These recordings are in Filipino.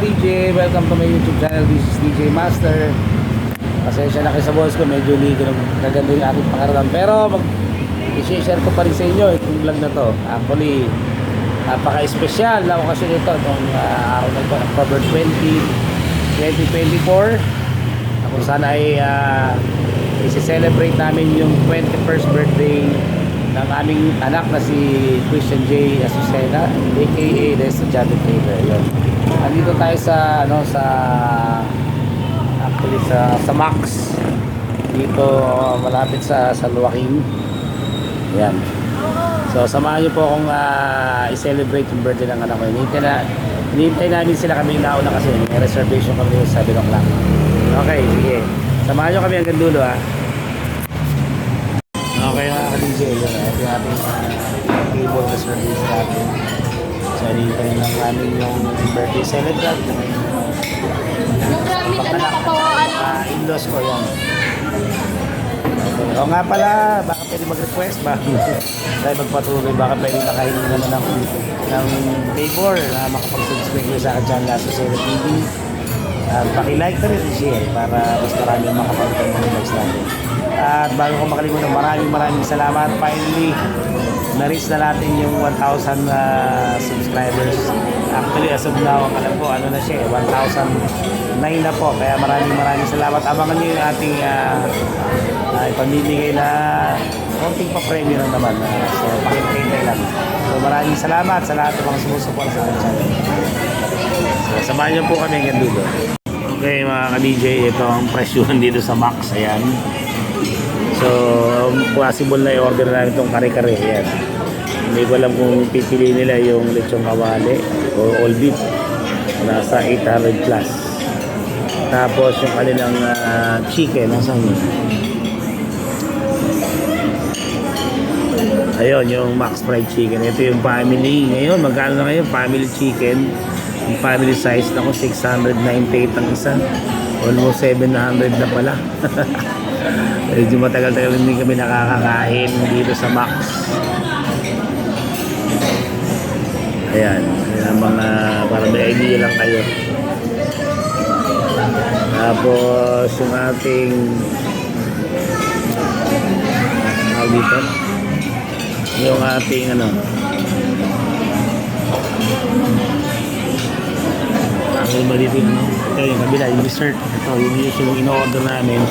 DJ, welcome to my YouTube channel. This is DJ Master. Pasensya na kayo sa voice ko, medyo hindi kaganda yung aking pakiramdam. Pero i-share ko pa rin sa inyo itong vlog na to. Actually, napaka-espesyal na okasyon ito itong araw na ito, October 20, 2024. Kung sana ay isi-celebrate namin yung 21st birthday ng aming anak na si Christian J. Azucena, aka The Estudiante Trader. Yun. Andito tayo sa actually sa Max dito, malapit sa Luwaking. Yan. So samahan niyo po akong i-celebrate yung birthday ng anak ko. Hinihintay namin sila, kami nauna kasi may reservation kami sa 7 o'clock. Okay, sige. Samahan niyo kami hanggang dulo Okay mga ka-DJ, yun. Ito yung ating table reservation natin. So hinihintay lang namin yung birthday celebrant. In-laws ko yan. Okay. O nga pala, baka pwede mag-request ba? Tayo magpatuloy, baka pwede nakahingi naman ng favor na makapag-subscribe nyo sa akin channel Azucena TV. Paki-like na rin i-share para mas marami makapag-subscribe ng vlogs natin. At bago ko makalimutan, maraming salamat. Finally, na-reach na natin yung 1,000 subscribers. Actually, as of now, alam ko, ano na siya, 1,009 na po. Kaya maraming salamat. Abangan nyo yung ating ipamimigay na konting pa-premium lang naman. So, pakintay lang. So, maraming salamat sa lahat ng mga sumusupport sa ating channel. So, samahan nyo po kami hanggang dulo. Okay, mga ka-DJ, ito ang presyuhan dito sa Max. Ayan. So, possible na i-order namin itong kare-kare. Ayan. Hindi ko alam kung pipili nila yung lechong kawali o all beef. Nasa 800 plus. Tapos yung kanilang chicken, nasaan yun? Ayun, yung Max Fried Chicken. Ito yung family. Ngayon, magkano na ngayon? Family chicken. Yung family size na ko, 698 ang isa. Almost 700 na pala. Medyo matagal-tagal hindi kami nakakakain dito sa Max. Ayan. Ayan mga, para may idea lang kayo. Tapos yung ating dito. Yung ating ang iba dito ito yung kabila, yung dessert. Ito yung in-order namin.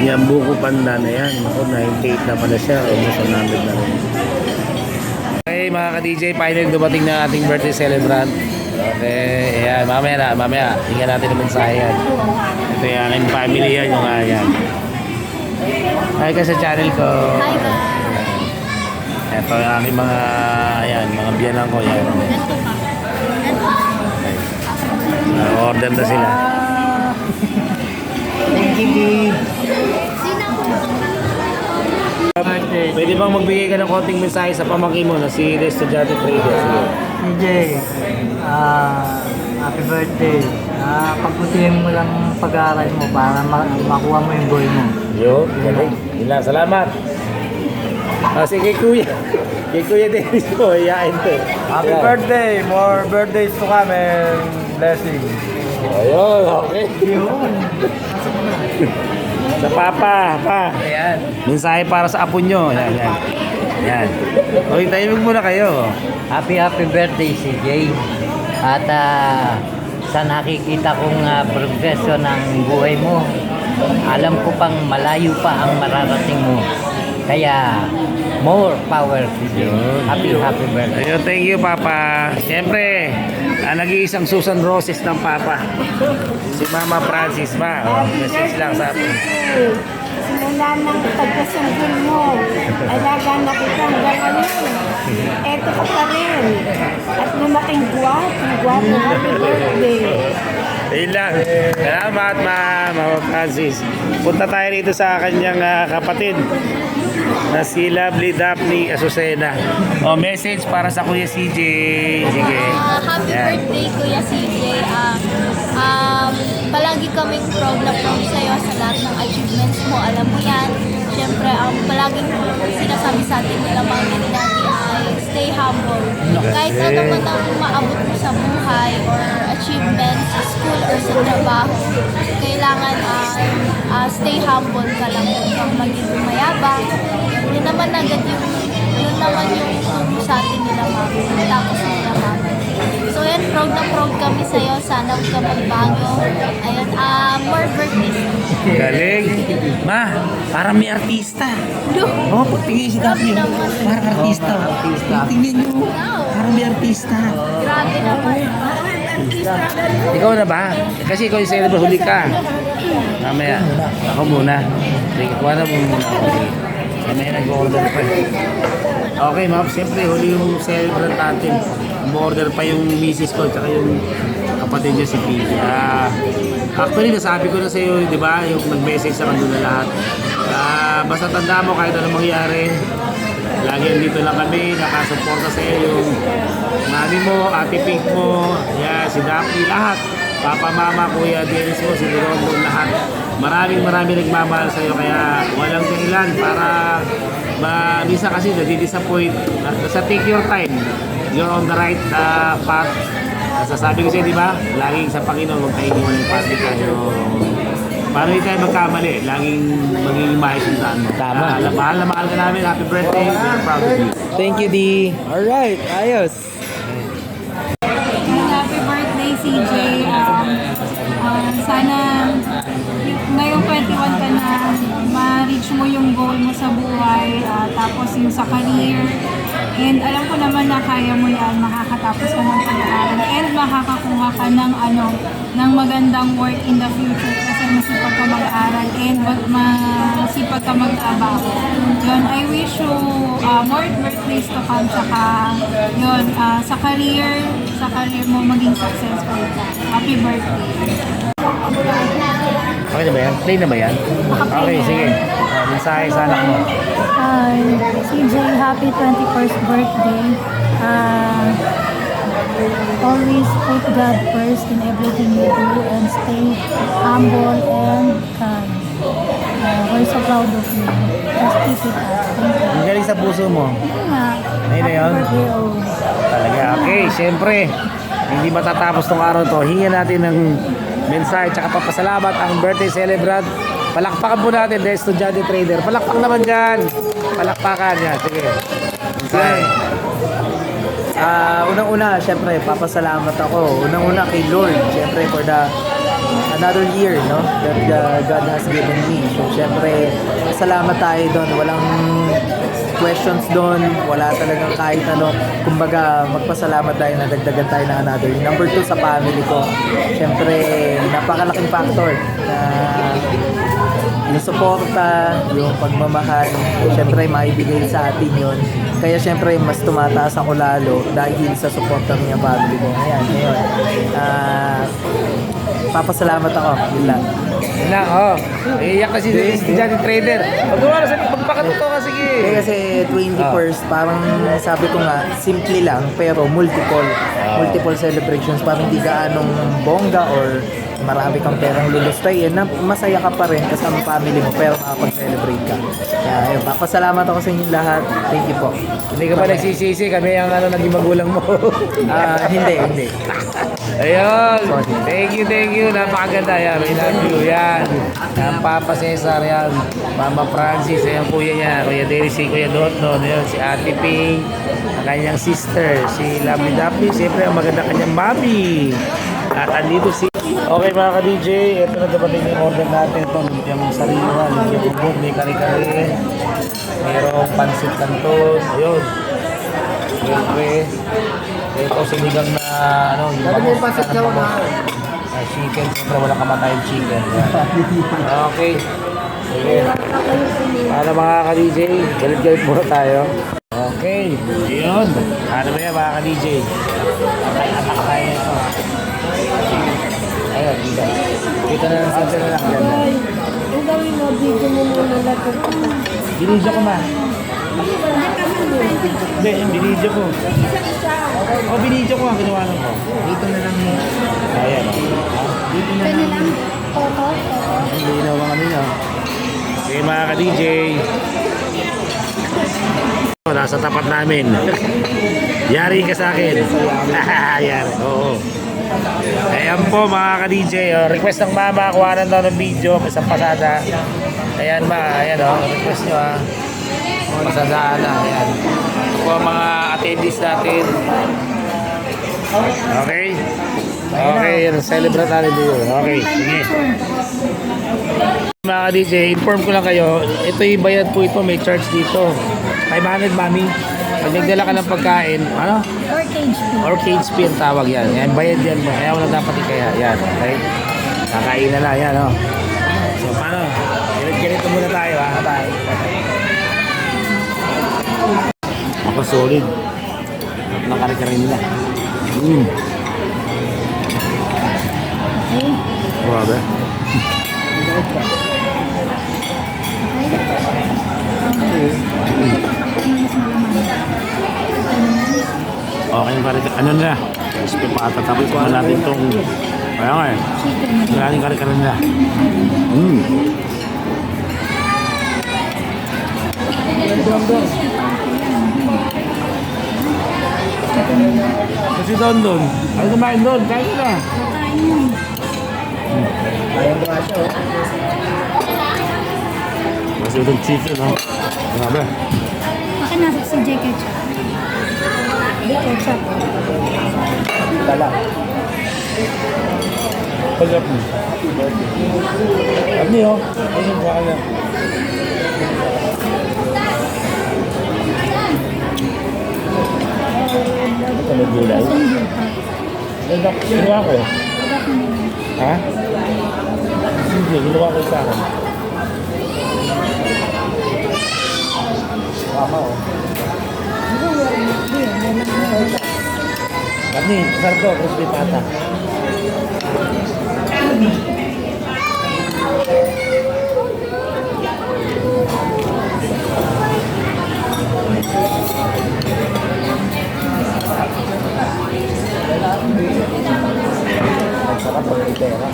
Yung buko panda na yan. Ako, 98 na pala siya. Almost 100 na rin. Okay mga ka-DJ, finally dumating na ating birthday celebrant. Okay, ayan, mamaya. Tingnan natin ang mensahe yan. Ito yung aking family yan, yung ayan. Hi ka sa channel ko. Hi guys. Ito yung aking mga, ayan, mga biyanan ko yan. Order na sila. Thank you. Pwede bang magbigay ka ng konting mensahe sa pamangkin mo na si The Estudiante Trader? DJ, happy birthday. Pagputihin mo lang pag-aaral mo para makuha mo yung goal mo. Yo, yun lang. Salamat. Sige kuya. Kay Kuya Dennis po, iyain to. Happy birthday! More birthdays to come and blessings. Ayun, okay. Sa papa, Ayan. mensahe para sa apo nyo. Yan. Okay, tahimik muna kayo. Happy birthday si Jay. At sa nakikita kong progresyo ng buhay mo, alam ko pang malayo pa ang mararating mo. Kaya, more power to you. Happy birthday. Ayun, thank you, Papa. Siyempre, nag-iisang Susan Roses ng Papa. Si Mama Francis ba? Message lang sa atin. Simula ng pagkasanggol mo, alaga na kita hanggang ngayon. Eto ka pa rin. At lumaking gwapo, happy birthday. Ayun lang. Salamat, Mama Francis. Punta tayo rito sa kanyang kapatid na si Lovely Daphne Azucena. Message para sa Kuya CJ. Sige. Happy Yan. birthday, Kuya CJ. Palagi kaming proud sa'yo sa lahat ng achievements mo. Alam mo yan. Siyempre, palaging sinasabi sa atin nila mga nangyari ay stay humble. Kahit ano man ang maabot mo sa buhay or achievements sa school or sa trabaho, kailangan stay humble ka lang. Huwag kang maging mayabang. Yun naman yung turo sa atin nila mami. Tapos nila mami. So yan, proud na proud kami sa'yo. Sana huwag ka magbago. Ayun, more birthdays. Galing. Ma, parang may artista. Oh, pagtingin si Daphne. Parang artista. Tingnan nyo. Parang may artista. Grabe naman. Ikaw na ba? Kasi ikaw yung celebrate, huli ka. Mamaya, ako muna. Sige, kuha na mo muna ako. Mamaya nag-order pa. Okay, ma'am. Siyempre, huli yung celebrant natin. Umorder pa yung misis ko at yung kapatid niya si Piggy. Actually, nasabi ko na sa iyo, di ba? Yung nag-message sa kanila lahat. Basta tanda mo kahit anong mangyari. Lagi andito lang kami, nakasuporta sa iyo yung mami mo, ate Pink mo, yeah, si Daphne, lahat. Papa, mama, kuya, Dennis mo, si Rondo, lahat. Maraming nagmamahal sa iyo kaya walang dahilan para minsan kasi nadi-disappoint. Basta take your time. You're on the right path. Sasabi ko sa'yo, di ba? Laging sa Panginoon, huwag tayo iniwan ng party tayo. Para hindi tayo magkamali, laging magiging maayos yung daan mo. Tama. Mahal na mahal ka namin. Happy birthday. We're proud of you. Thank you, D. Alright, ayos. Happy birthday, CJ. Sana ngayong 21 ka na, ma-reach mo yung goal mo sa buhay, tapos yung sa career. And alam ko naman na kaya mo yan, makakatapos ka ng pag-aaral and makakakuha ka ng ng magandang work in the future kasi masipag ka mag-aaral and masipag ka magtrabaho. Yun, I wish you more birthdays to come, saka yun, sa career mo maging successful ka. Happy birthday. Okay na ba yan? Play na ba yan? Okay, sige. Mensahe sa anak mo. Hi, CJ, happy 21st birthday. Always put God first in everything you do and stay humble and kind. We're so proud of you. Just keep it up. Thank you. Ang galing sa puso mo. Ayun nga. Ayun na yun. Happy birthday, oh. Talaga. Okay, siyempre, hindi matatapos tong araw to. Hingan natin ng mensahe tsaka papasalamat ang birthday celebrant. Palakpakan po natin, the estudyante trader. Palakpak naman dyan. Palakpakan yan. Sige. Mensahe. Unang-una, syempre, papasalamat ako. Unang-una kay Lord, syempre, for another year, no, that God has given me. So, syempre, salamat tayo doon. Walang questions doon. Wala talagang kahit ano. Kumbaga, magpasalamat tayo na dagdagan tayo ng another year. Number 2, sa family ko. Syempre, napakalaking factor na yung suporta, yung pagmamahal, syempre maibigay sa atin yun. Kaya syempre mas tumataas ako lalo dahil sa suporta ng family ko. Ayan, ngayon. Papasalamat ako. Yun lang. Yun lang, oh. Iiyak na si the estudyante trader. Pag-uwara sa magpakatuto ka, sige. Kasi 21st, parang sabi ko nga, simple lang, pero multiple celebrations. Parang hindi gaanong bongga or marami kang perang lulustayin na masaya ka pa rin kasama family mo pero makapag-celebrate ka. Kaya yun, papasalamat ako sa inyong lahat. Thank you po. Hindi ka pa nagsisisi, kami ang naging magulang mo. Hindi. Ayun. Thank you. Napakaganda yan. We love you. Yan. Ang Papa Cesar yan. Mama Francis. Ayan kuya niya. Kuya Dennis. Si Kuya Dotno. Ayan, si Ate Ping. Ang kanyang sister. Si Lovely Daphne. Siyempre ang maganda kanyang mami. At andito si... Okay mga ka-DJ. Ito na dapating yung order natin. Ito. Yung sariwa. Yung bubog. May kare-kare. Mayroong pansit canton. Ayun. Siyempre. Ito sinigang na yung pansit na chicken, siyempre wala kamatayang chicken. Okay. Sige. Para mga ka-DJ, galit-galit muna tayo. Okay. Yun. Ano ba yan mga ka-DJ? Anak tayo ito. Ayun, dito. Dito na lang sa lang. Ay, ang gawin mo, video mo muna lahat. Binidyo ko ma. Hindi, yung binidyo ko. Binidyo ko ang ginawa lang ko. Dito na lang yun. Ayan. Dito na lang. Hindi na mga kanina. Sige mga ka-DJ. Nasa tapat namin. Yari ka sa akin. Ayan, oo. Ayan po mga ka-DJ. Oh, request ng mama, kuha na daw ng video, isang pasada. Ayan ba, ayan oh, request nyo ha. Pasadaan na, ayan. Ito po ang mga attendees natin. Okay? Okay, celebrate natin dito. Okay, sige. Mga DJ, inform ko lang kayo, ito yung bayad po ito, may charge dito. 500 mami. Pag nagdala ka ng pagkain, ano? Or cage fee. Or cage fee ang tawag yan. Yan, bayad yan mo. Kaya wala dapat ikaya. Yan, okay? Kakain na lang, yan, oh. So, paano? Ganito muna tayo, ha? Bye. Ako solid. Nakari-kari nila. Okay. Grabe. Okay yung kari-kari. Ano nila? Gusto pa tatapos ko natin itong... Kaya nga eh. Maraming kari-kari nila. Kasi doon. Ay, kumain doon. Kain ka na. Kakain yun. Kasi itong chicken, ha? Grabe. Baka nasa si J. Ketchup. Ketchup. Pagkap mo. Ano yun? Ano yung baka na? Ito may gulay. Ginawa ko. Ha? Hindi, ginawa ko sa akin. Mama, oh. Kami, sardo, crispy pata. Sarap pag may pera.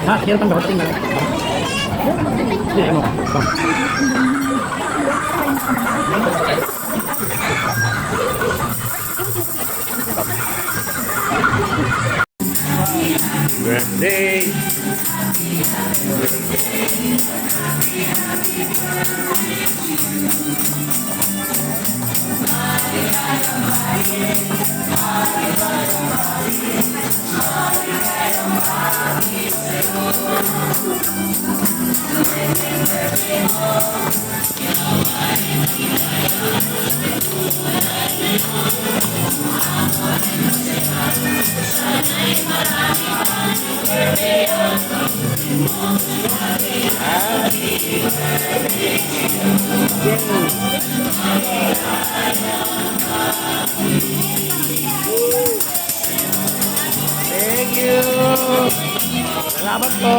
Ha, kaya pang dapat tinggal. Hindi, ano? Birthday! Thank you! Salamat po!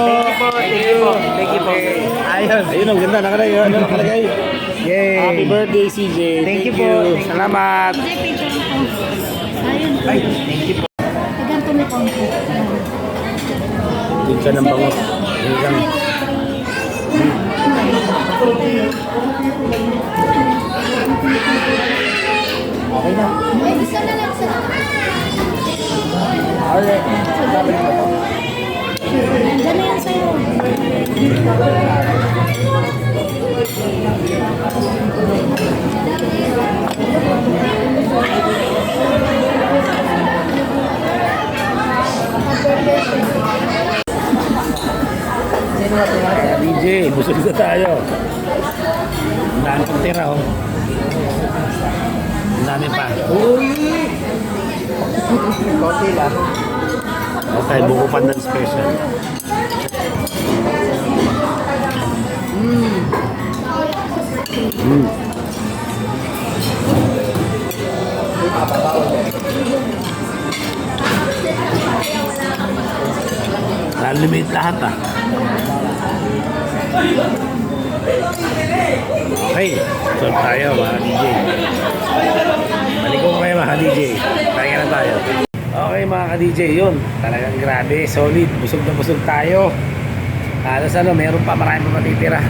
Thank you po! Ayun, ang ganda. Nakalagay. Ano nakalagay? Yay! Happy birthday, CJ! Thank you po! Salamat! J. Picture ko. Ayun. Ay, thank you po! Ganito may konti. Pinsa ng bango. Pinsa ng... Okay na. Isa na lang sa Alright. Nandiyan na yan sa'yo. DJ, busog na tayo. Ang dami pang tira, oh. Ang dami pa. Uy! Konti lang. Okay, buko pandan special. Unlimited lahat ah. Okay, so tayo mga DJ. Balik ko kayo mga DJ. Tayo na tayo. Okay mga ka-DJ, yun. Talagang grabe, solid. Busog na busog tayo. Halos meron pa, marami pa matitira.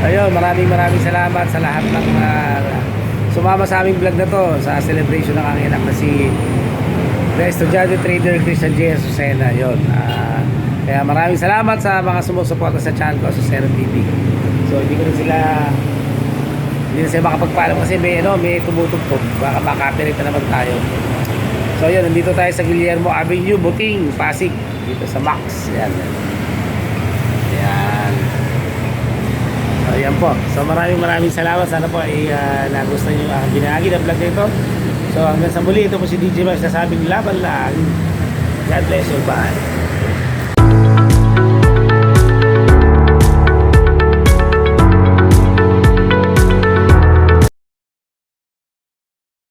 Ayun, maraming salamat sa lahat ng sumama sa aming vlog na to sa celebration ng aking anak na si estudyante trader Christian J. Azucena. Yun. Kaya maraming salamat sa mga sumusuporta sa channel ko, Azucena TV. So hindi na sila makapagpaalam kasi may tumutugtog. Baka makapirate na naman tayo. So yun, nandito tayo sa Guillermo Avenue, Buting, Pasig. Dito sa Max. Yan. Yan. So yan po. So maraming salamat. Sana po ay nagustuhan nyo ang binahagi ng vlog na ito. So hanggang sa muli, ito po si DJ Max nasabing laban lang. God bless you. Bye.